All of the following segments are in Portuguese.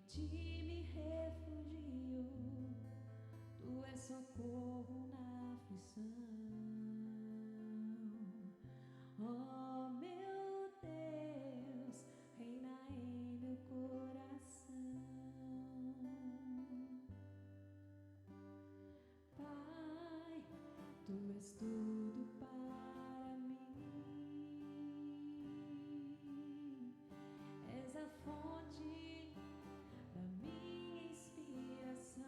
ti me refugio, tu és socorro na aflição. Oh meu Deus, reina em meu coração. Pai, tu és tudo para mim, és a fonte da minha inspiração.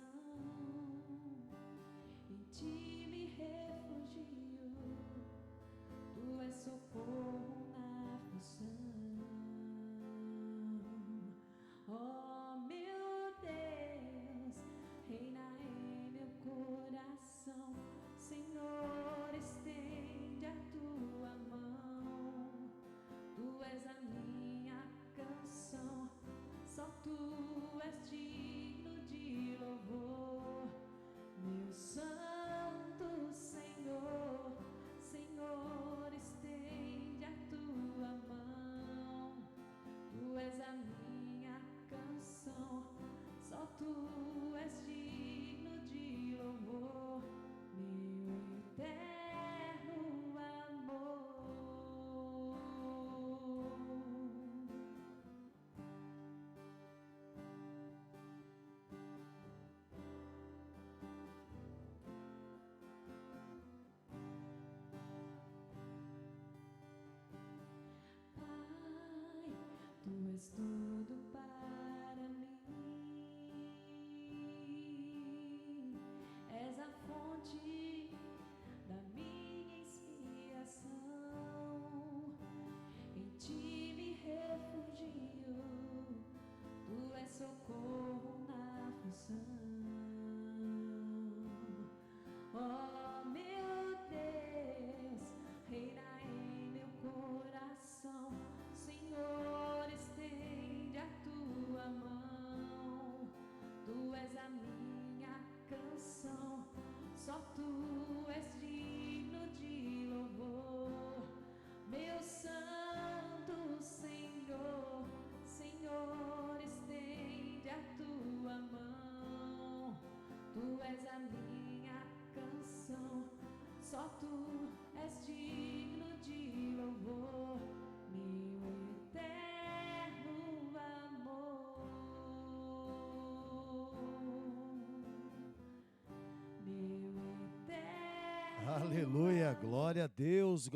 Em ti me refugio, tu és socorro na aflição. Oh meu Deus, reina em meu coração. Senhor, estende a tua mão, tu és a minha canção. Só tu és digno de louvor, meu santo Senhor. Senhor, estende a tua mão, tu és a minha canção. Só tu és digno de louvor, meu eterno amor. Pai, tu és tudo para mim, és a fonte da minha inspiração. Em ti me refugio, tu és socorro na aflição. Oh meu Deus, reina em meu coração. Senhor, estende a tua mão, tu és a minha canção. Só tu és digno de louvor, meu santo Senhor. Senhor, estende a tua mão, tu és a minha canção. Só tu és digno de louvor, meu eterno amor. Meu eterno Aleluia, glória a Deus,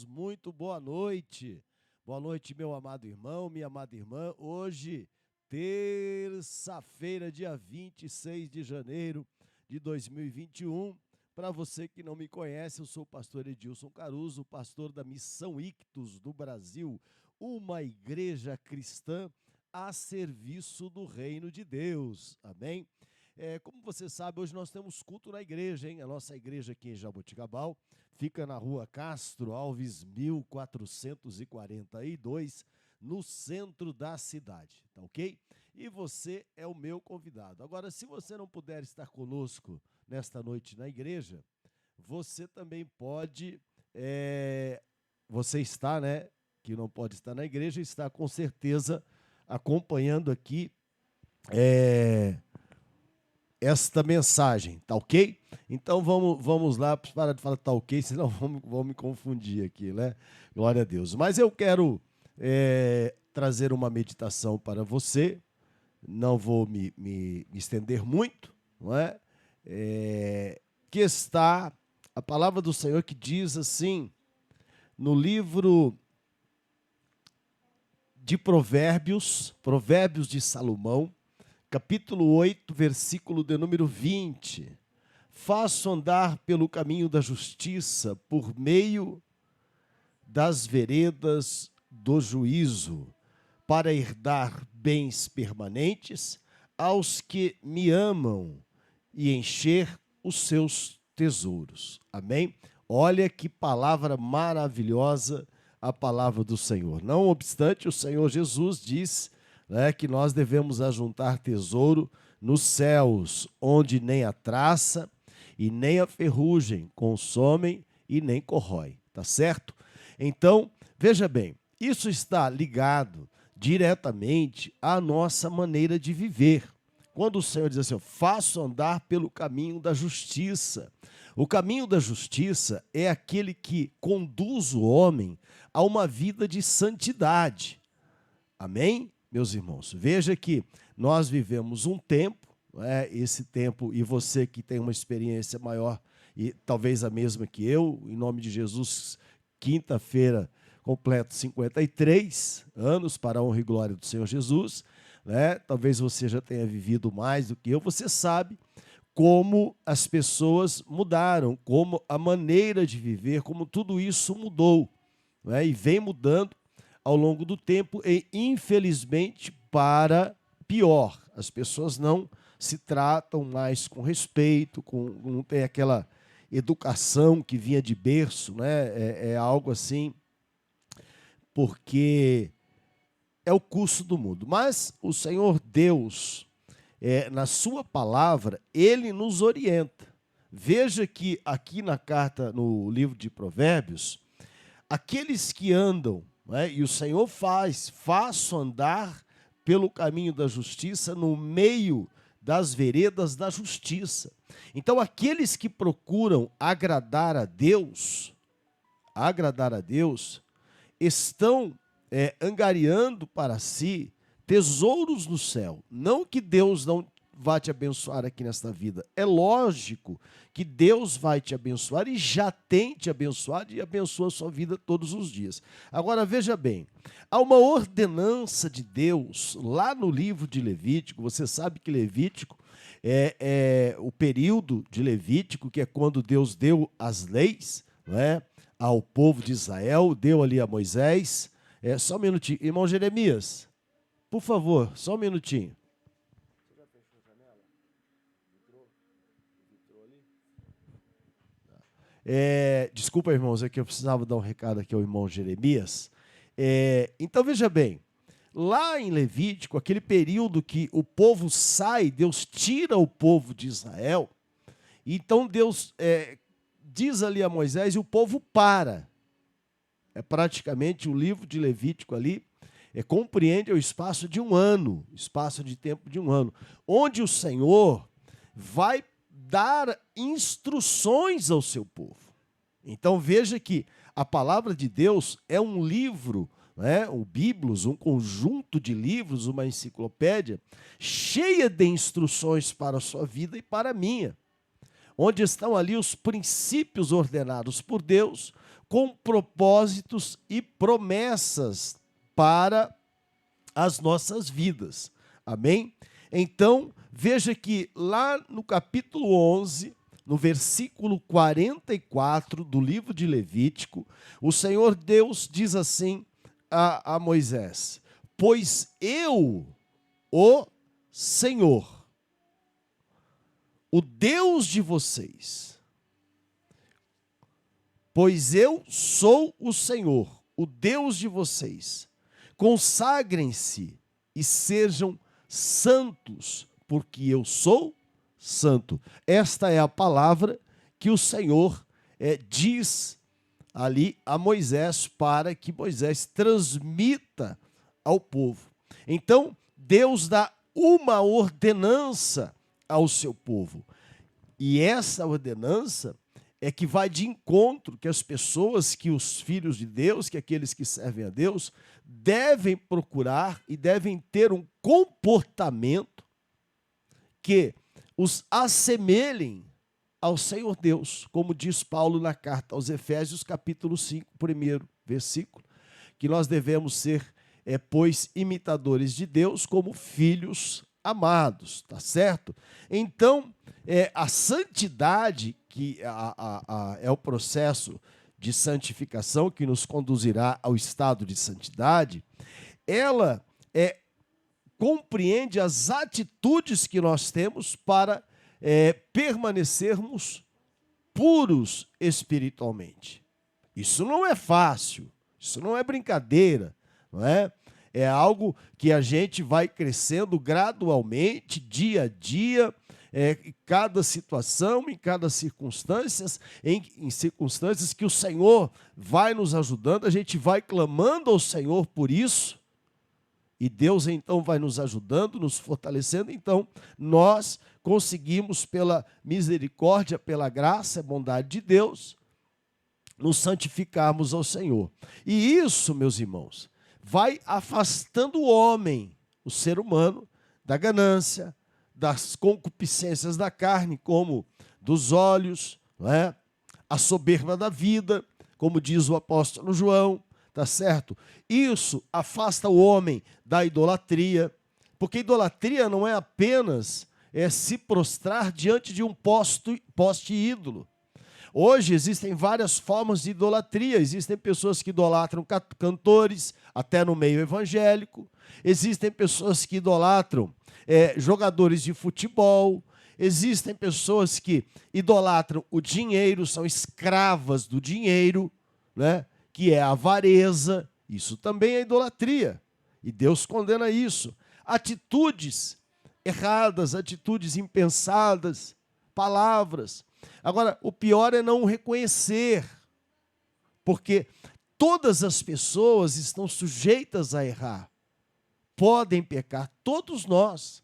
muito boa noite. Boa noite, meu amado irmão, minha amada irmã. Hoje, terça-feira, dia 26 de janeiro de 2021. Para você que não me conhece, eu sou o pastor Edilson Caruso, pastor da Missão Ictus do Brasil, uma igreja cristã a serviço do reino de Deus. Amém? Como você sabe, hoje nós temos culto na igreja, hein? A nossa igreja aqui em Jaboticabal fica na rua Castro Alves, 1442, no centro da cidade, tá ok? E você é o meu convidado. Agora, se você não puder estar conosco nesta noite na igreja, você também pode, você está, né, que não pode estar na igreja, está com certeza acompanhando aqui, esta mensagem, tá ok? Então vamos lá, para de falar tá ok, senão vamos me confundir aqui, né? Glória a Deus. Mas eu quero trazer uma meditação para você, não vou me estender muito, não é? Que está a palavra do Senhor que diz assim, no livro de Provérbios de Salomão, capítulo 8, versículo de número 20. Faço andar pelo caminho da justiça, por meio das veredas do juízo, para herdar bens permanentes aos que me amam e encher os seus tesouros. Amém? Olha que palavra maravilhosa a palavra do Senhor. Não obstante, o Senhor Jesus diz, né, que nós devemos ajuntar tesouro nos céus, onde nem a traça e nem a ferrugem consomem e nem corrói. Tá certo? Então, veja bem, isso está ligado diretamente à nossa maneira de viver. Quando o Senhor diz assim, faço andar pelo caminho da justiça. O caminho da justiça é aquele que conduz o homem a uma vida de santidade. Amém, meus irmãos? Veja que nós vivemos um tempo, esse tempo, e você que tem uma experiência maior, e talvez a mesma que eu, em nome de Jesus, quinta-feira, completo 53 anos para a honra e glória do Senhor Jesus, né? Talvez você já tenha vivido mais do que eu, você sabe como as pessoas mudaram, como a maneira de viver, como tudo isso mudou, né? E vem mudando ao longo do tempo e, infelizmente, para pior. As pessoas não se tratam mais com respeito, não tem aquela educação que vinha de berço, né? É algo assim, porque é o curso do mundo. Mas o Senhor Deus, na sua palavra, Ele nos orienta. Veja que aqui na carta, no livro de Provérbios, aqueles que andam, e o Senhor faço andar pelo caminho da justiça no meio das veredas da justiça. Então, aqueles que procuram agradar a Deus, estão angariando para si tesouros no céu. Não que Deus não vá te abençoar aqui nesta vida. É lógico que Deus vai te abençoar e já tem te abençoado e abençoa a sua vida todos os dias. Agora, veja bem, há uma ordenança de Deus lá no livro de Levítico. Você sabe que Levítico é o período de Levítico, que é quando Deus deu as leis, não é? Ao povo de Israel, deu ali a Moisés. Só um minutinho. Irmão Jeremias, por favor, só um minutinho. Você já fechou a janela? Vitrou ali? Desculpa, irmãos, é que eu precisava dar um recado aqui ao irmão Jeremias. Então, veja bem, lá em Levítico, aquele período que o povo sai, Deus tira o povo de Israel, então Deus diz ali a Moisés e o povo para. É praticamente o livro de Levítico ali, compreende o espaço de um ano, espaço de tempo de um ano, onde o Senhor vai dar instruções ao seu povo. Então veja que a palavra de Deus é um livro, o Biblos, um conjunto de livros, uma enciclopédia, cheia de instruções para a sua vida e para a minha, onde estão ali os princípios ordenados por Deus, com propósitos e promessas para as nossas vidas. Amém? Então, veja que lá no capítulo 11, no versículo 44 do livro de Levítico, o Senhor Deus diz assim a Moisés: pois eu, o Senhor, o Deus de vocês, pois eu sou o Senhor, o Deus de vocês. Consagrem-se e sejam santos, porque eu sou santo. Esta é a palavra que o Senhor diz ali a Moisés, para que Moisés transmita ao povo. Então, Deus dá uma ordenança ao seu povo. E essa ordenança é que vai de encontro que as pessoas, que os filhos de Deus, que aqueles que servem a Deus, devem procurar e devem ter um comportamento que os assemelhem ao Senhor Deus, como diz Paulo na carta aos Efésios, capítulo 5, primeiro versículo, que nós devemos ser, pois, imitadores de Deus como filhos amados, tá certo? Então, a santidade, que é o processo de santificação que nos conduzirá ao estado de santidade, ela compreende as atitudes que nós temos para permanecermos puros espiritualmente. Isso não é fácil, isso não é brincadeira, não é? É algo que a gente vai crescendo gradualmente, dia a dia, em cada situação, em cada circunstância, em circunstâncias que o Senhor vai nos ajudando, a gente vai clamando ao Senhor por isso, E Deus então vai nos ajudando, nos fortalecendo. Então, nós conseguimos, pela misericórdia, pela graça e bondade de Deus, nos santificarmos ao Senhor. E isso, meus irmãos, vai afastando o homem, o ser humano, da ganância, das concupiscências da carne, como dos olhos, não é? A soberba da vida, como diz o apóstolo João, tá certo? Isso afasta o homem da idolatria, porque idolatria não é apenas se prostrar diante de um poste ídolo. Hoje existem várias formas de idolatria. Existem pessoas que idolatram cantores, até no meio evangélico. Existem pessoas que idolatram jogadores de futebol. Existem pessoas que idolatram o dinheiro, são escravas do dinheiro, né? Que é a avareza. Isso também é idolatria. E Deus condena isso. Atitudes erradas, atitudes impensadas, palavras. Agora, o pior é não reconhecer, porque todas as pessoas estão sujeitas a errar, podem pecar, todos nós.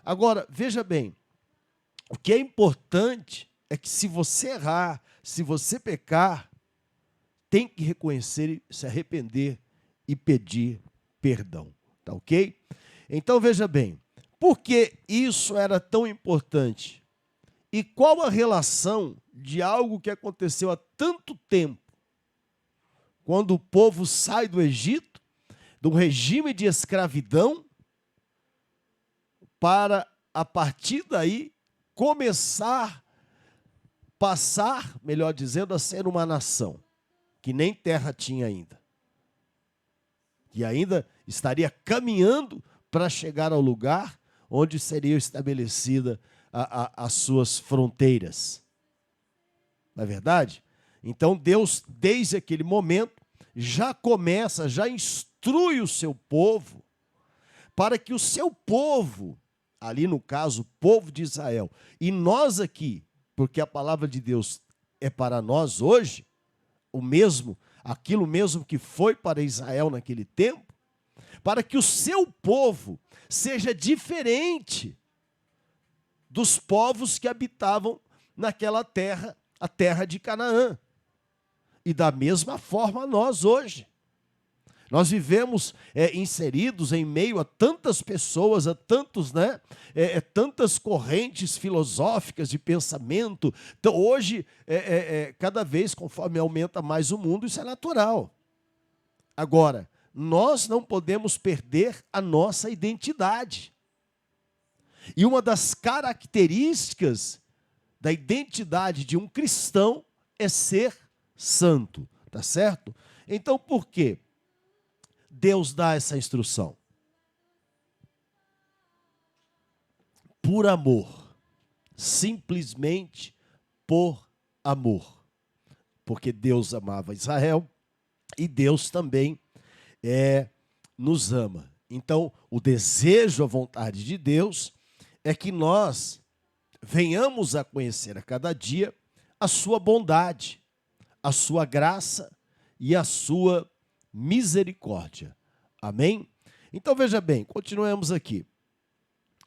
Agora, veja bem, o que é importante é que se você errar, se você pecar, tem que reconhecer, se arrepender e pedir perdão, tá ok? Então, veja bem, por que isso era tão importante? E qual a relação de algo que aconteceu há tanto tempo, quando o povo sai do Egito, do regime de escravidão, para, a partir daí, passar, melhor dizendo, a ser uma nação, que nem terra tinha ainda. E ainda estaria caminhando para chegar ao lugar onde seria estabelecida as suas fronteiras. Não é verdade? Então Deus, desde aquele momento, já instrui o seu povo, para que o seu povo, ali no caso, o povo de Israel, e nós aqui, porque a palavra de Deus é para nós hoje, aquilo mesmo que foi para Israel naquele tempo, para que o seu povo seja diferente dos povos que habitavam naquela terra, a terra de Canaã. E da mesma forma nós hoje. Nós vivemos inseridos em meio a tantas pessoas, a tantas correntes filosóficas de pensamento. Então, hoje, cada vez, conforme aumenta mais o mundo, isso é natural. Agora, nós não podemos perder a nossa identidade. E uma das características da identidade de um cristão é ser santo, tá certo? Então, por quê Deus dá essa instrução? Por amor, simplesmente por amor. Porque Deus amava Israel e Deus também nos ama. Então, o desejo, a vontade de Deus é que nós venhamos a conhecer a cada dia a sua bondade, a sua graça e a sua misericórdia. Amém? Então veja bem, continuemos aqui.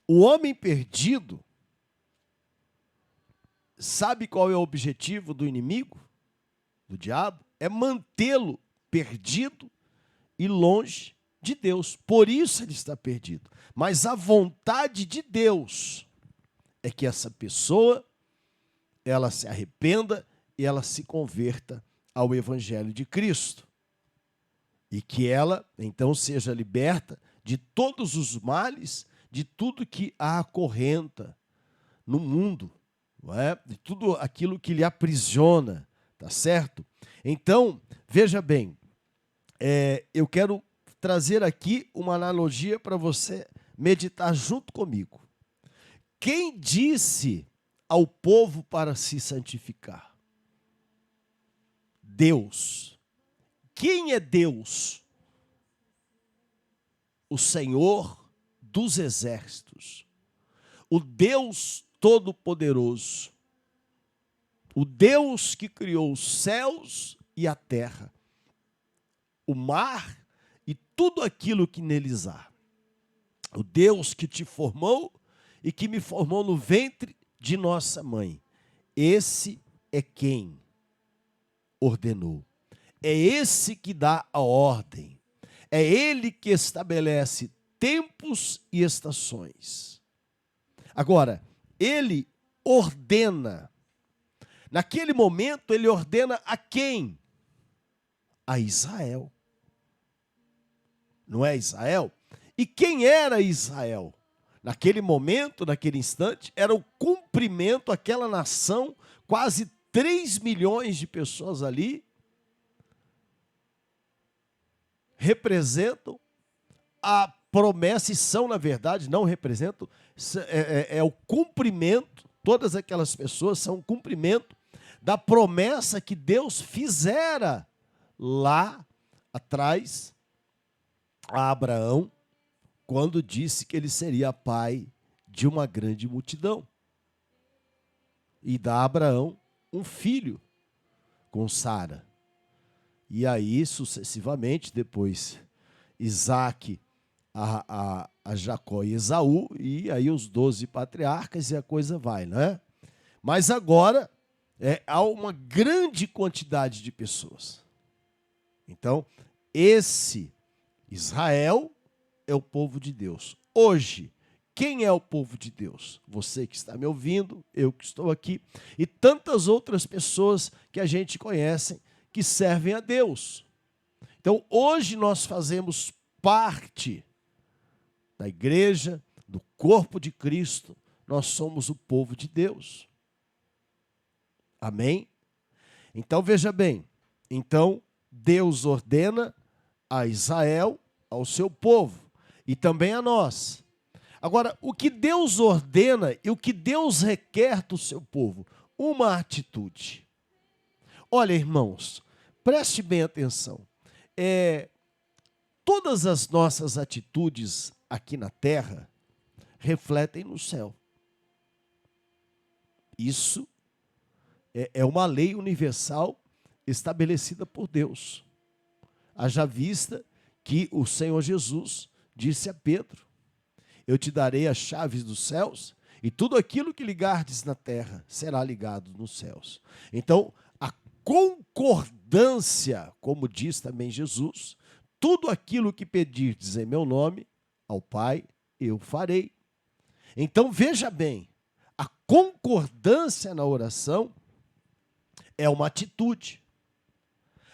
O homem perdido, sabe qual é o objetivo do inimigo, do diabo? É mantê-lo perdido e longe de Deus. Por isso ele está perdido. Mas a vontade de Deus é que essa pessoa, ela se arrependa e ela se converta ao Evangelho de Cristo. E que ela, então, seja liberta de todos os males, de tudo que a acorrenta no mundo, não é? De tudo aquilo que lhe aprisiona, tá certo? Então, veja bem, eu quero trazer aqui uma analogia para você meditar junto comigo. Quem disse ao povo para se santificar? Deus. Quem é Deus? O Senhor dos exércitos. O Deus Todo-Poderoso. O Deus que criou os céus e a terra, o mar e tudo aquilo que neles há. O Deus que te formou e que me formou no ventre de nossa mãe. Esse é quem ordenou. É esse que dá a ordem. É ele que estabelece tempos e estações. Agora, ele ordena. Naquele momento, ele ordena a quem? A Israel. Não é Israel? E quem era Israel? Naquele momento, naquele instante, era o cumprimento, aquela nação, quase 3 milhões de pessoas ali, representam a promessa, e são, na verdade, não representam, é o cumprimento, todas aquelas pessoas são o cumprimento da promessa que Deus fizera lá atrás a Abraão, quando disse que ele seria pai de uma grande multidão. E dá a Abraão um filho com Sara. E aí, sucessivamente, depois, Isaque a Jacó e Esaú, e aí os 12 patriarcas, e a coisa vai, né? Mas agora, há uma grande quantidade de pessoas. Então, esse Israel é o povo de Deus. Hoje, quem é o povo de Deus? Você que está me ouvindo, eu que estou aqui, e tantas outras pessoas que a gente conhece que servem a Deus. Então, hoje nós fazemos parte da igreja, do corpo de Cristo, nós somos o povo de Deus. Amém? Então, veja bem, então Deus ordena a Israel, ao seu povo, e também a nós. Agora, o que Deus ordena e o que Deus requer do seu povo? Uma atitude. Olha, irmãos, preste bem atenção. Todas as nossas atitudes aqui na terra refletem no céu. Isso é uma lei universal estabelecida por Deus. Haja vista que o Senhor Jesus disse a Pedro: eu te darei as chaves dos céus, e tudo aquilo que ligardes na terra será ligado nos céus. Então, a concordância, como diz também Jesus, tudo aquilo que pedirdes em meu nome, ao Pai, eu farei. Então, veja bem, a concordância na oração é uma atitude.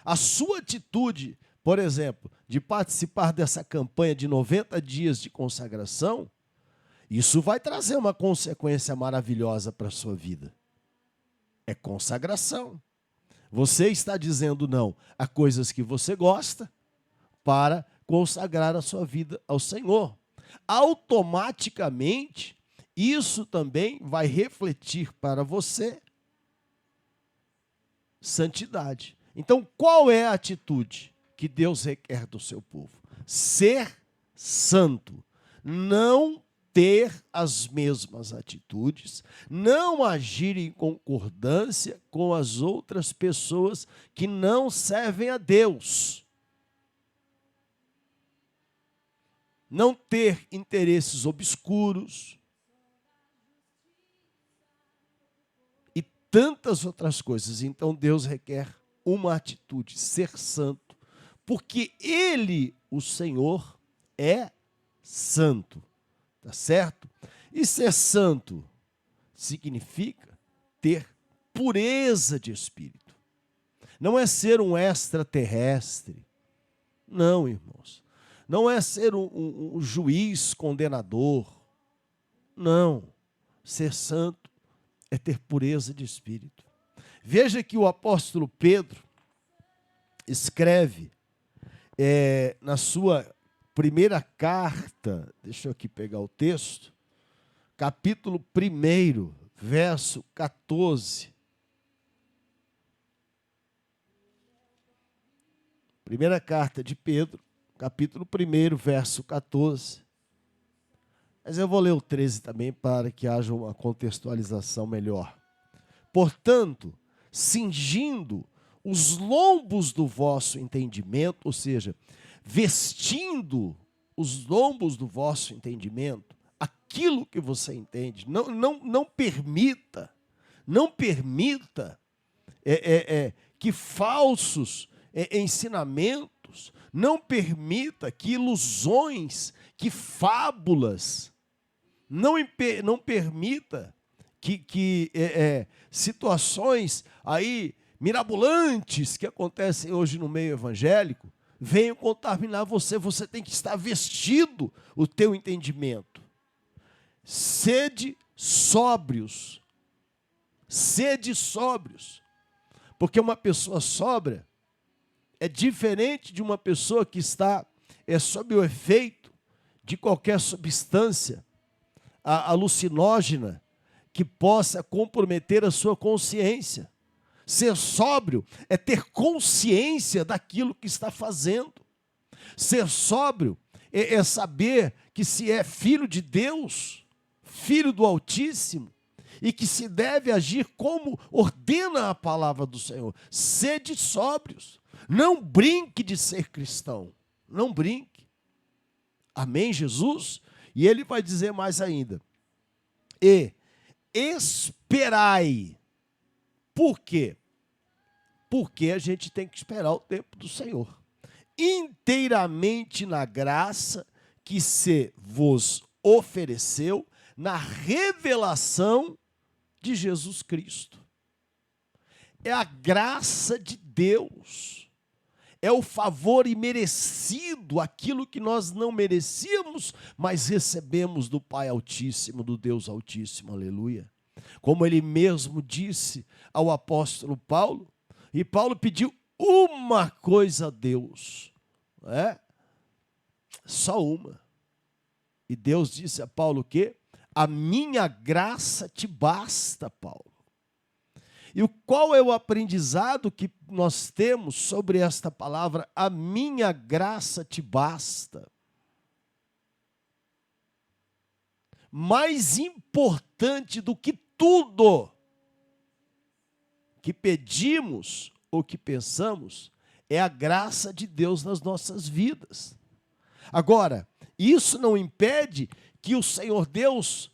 A sua atitude, por exemplo, de participar dessa campanha de 90 dias de consagração, isso vai trazer uma consequência maravilhosa para a sua vida. É consagração. Você está dizendo não a coisas que você gosta para consagrar a sua vida ao Senhor. Automaticamente, isso também vai refletir para você santidade. Então, qual é a atitude que Deus requer do seu povo? Ser santo. Não ter as mesmas atitudes, não agir em concordância com as outras pessoas que não servem a Deus. Não ter interesses obscuros e tantas outras coisas. Então Deus requer uma atitude, ser santo, porque Ele, o Senhor, é santo, tá certo? E ser santo significa ter pureza de espírito. Não é ser um extraterrestre, não, irmãos. Não é ser um juiz condenador. Não. Ser santo é ter pureza de espírito. Veja que o apóstolo Pedro escreve na sua primeira carta, deixa eu aqui pegar o texto, capítulo 1, verso 14. Primeira carta de Pedro, capítulo 1, verso 14. Mas eu vou ler o 13 também para que haja uma contextualização melhor. Portanto, cingindo os lombos do vosso entendimento, ou seja, vestindo os lombos do vosso entendimento, aquilo que você entende. Não permita que falsos ensinamentos, não permita que ilusões, que fábulas, não permita que situações aí mirabolantes que acontecem hoje no meio evangélico venham contaminar você. Você tem que estar vestido o teu entendimento. Sede sóbrios. Sede sóbrios. Porque uma pessoa sóbria é diferente de uma pessoa que está sob o efeito de qualquer substância alucinógena que possa comprometer a sua consciência. Ser sóbrio é ter consciência daquilo que está fazendo. Ser sóbrio é saber que se é filho de Deus, filho do Altíssimo, e que se deve agir como ordena a palavra do Senhor. Sede sóbrios. Não brinque de ser cristão. Não brinque. Amém, Jesus? E ele vai dizer mais ainda. E esperai. Por quê? Porque a gente tem que esperar o tempo do Senhor. Inteiramente na graça que se vos ofereceu na revelação de Jesus Cristo. É a graça de Deus. É o favor imerecido, aquilo que nós não merecíamos, mas recebemos do Pai Altíssimo, do Deus Altíssimo, aleluia. Como ele mesmo disse ao apóstolo Paulo, e Paulo pediu uma coisa a Deus, só uma. E Deus disse a Paulo o quê? A minha graça te basta, Paulo. E qual é o aprendizado que nós temos sobre esta palavra? A minha graça te basta. Mais importante do que tudo que pedimos ou que pensamos é a graça de Deus nas nossas vidas. Agora, isso não impede que o Senhor Deus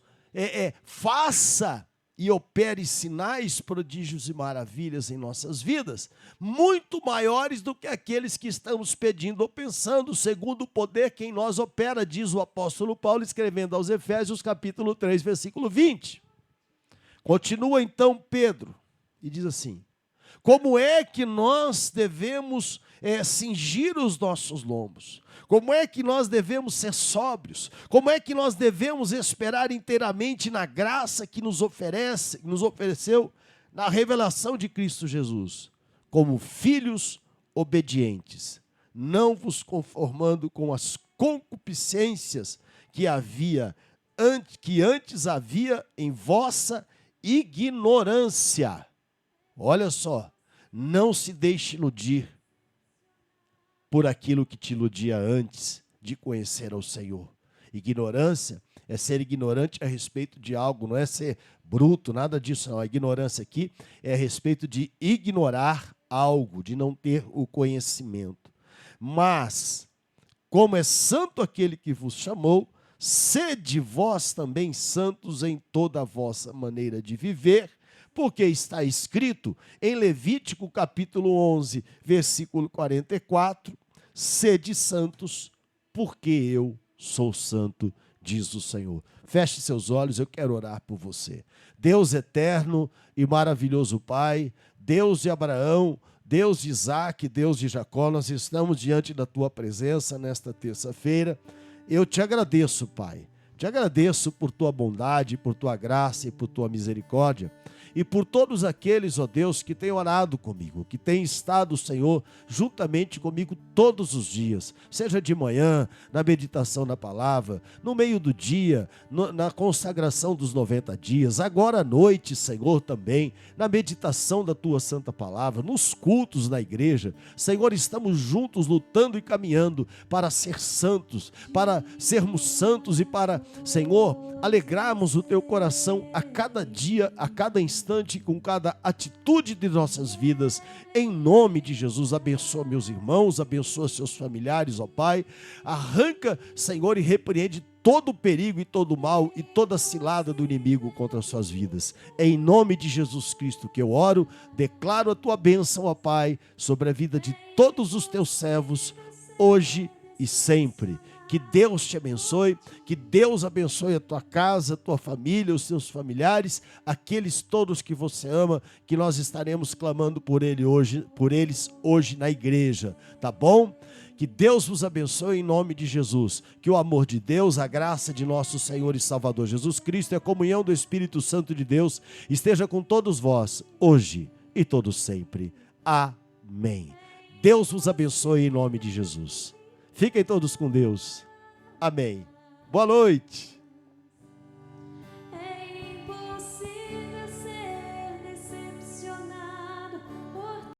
faça e opere sinais, prodígios e maravilhas em nossas vidas, muito maiores do que aqueles que estamos pedindo ou pensando, segundo o poder que em nós opera, diz o apóstolo Paulo, escrevendo aos Efésios, capítulo 3, versículo 20. Continua então Pedro, e diz assim, como é que nós devemos cingir os nossos lombos? Como é que nós devemos ser sóbrios? Como é que nós devemos esperar inteiramente na graça que nos ofereceu na revelação de Cristo Jesus? Como filhos obedientes, não vos conformando com as concupiscências que antes havia em vossa ignorância. Olha só, não se deixe iludir por aquilo que te iludia antes de conhecer ao Senhor. Ignorância é ser ignorante a respeito de algo, não é ser bruto, nada disso não. A ignorância aqui é a respeito de ignorar algo, de não ter o conhecimento. Mas, como é santo aquele que vos chamou, sede vós também santos em toda a vossa maneira de viver, porque está escrito em Levítico capítulo 11, versículo 44, sede santos, porque eu sou santo, diz o Senhor. Feche seus olhos, eu quero orar por você. Deus eterno e maravilhoso Pai, Deus de Abraão, Deus de Isaac, Deus de Jacó, nós estamos diante da Tua presença nesta terça-feira. Eu te agradeço, Pai. Te agradeço por Tua bondade, por Tua graça e por Tua misericórdia. E por todos aqueles, ó Deus, que têm orado comigo, que têm estado, Senhor, juntamente comigo todos os dias, seja de manhã, na meditação da palavra, no meio do dia, na consagração dos 90 dias, agora à noite, Senhor, também, na meditação da Tua santa palavra, nos cultos na igreja. Senhor, estamos juntos lutando e caminhando para ser santos, para sermos santos e para, Senhor, alegrarmos o Teu coração a cada dia, a cada instante, instante, com cada atitude de nossas vidas. Em nome de Jesus, abençoa meus irmãos, abençoa seus familiares, ó Pai. Arranca, Senhor, e repreende todo o perigo e todo o mal e toda a cilada do inimigo contra as suas vidas. É em nome de Jesus Cristo que eu oro, declaro a tua bênção, ó Pai, sobre a vida de todos os teus servos, hoje e sempre. Que Deus te abençoe, que Deus abençoe a tua casa, a tua família, os teus familiares, aqueles todos que você ama, que nós estaremos clamando por eles hoje na igreja, tá bom? Que Deus vos abençoe em nome de Jesus. Que o amor de Deus, a graça de nosso Senhor e Salvador Jesus Cristo e a comunhão do Espírito Santo de Deus esteja com todos vós, hoje e todo sempre. Amém. Deus vos abençoe em nome de Jesus. Fiquem todos com Deus. Amém. Boa noite.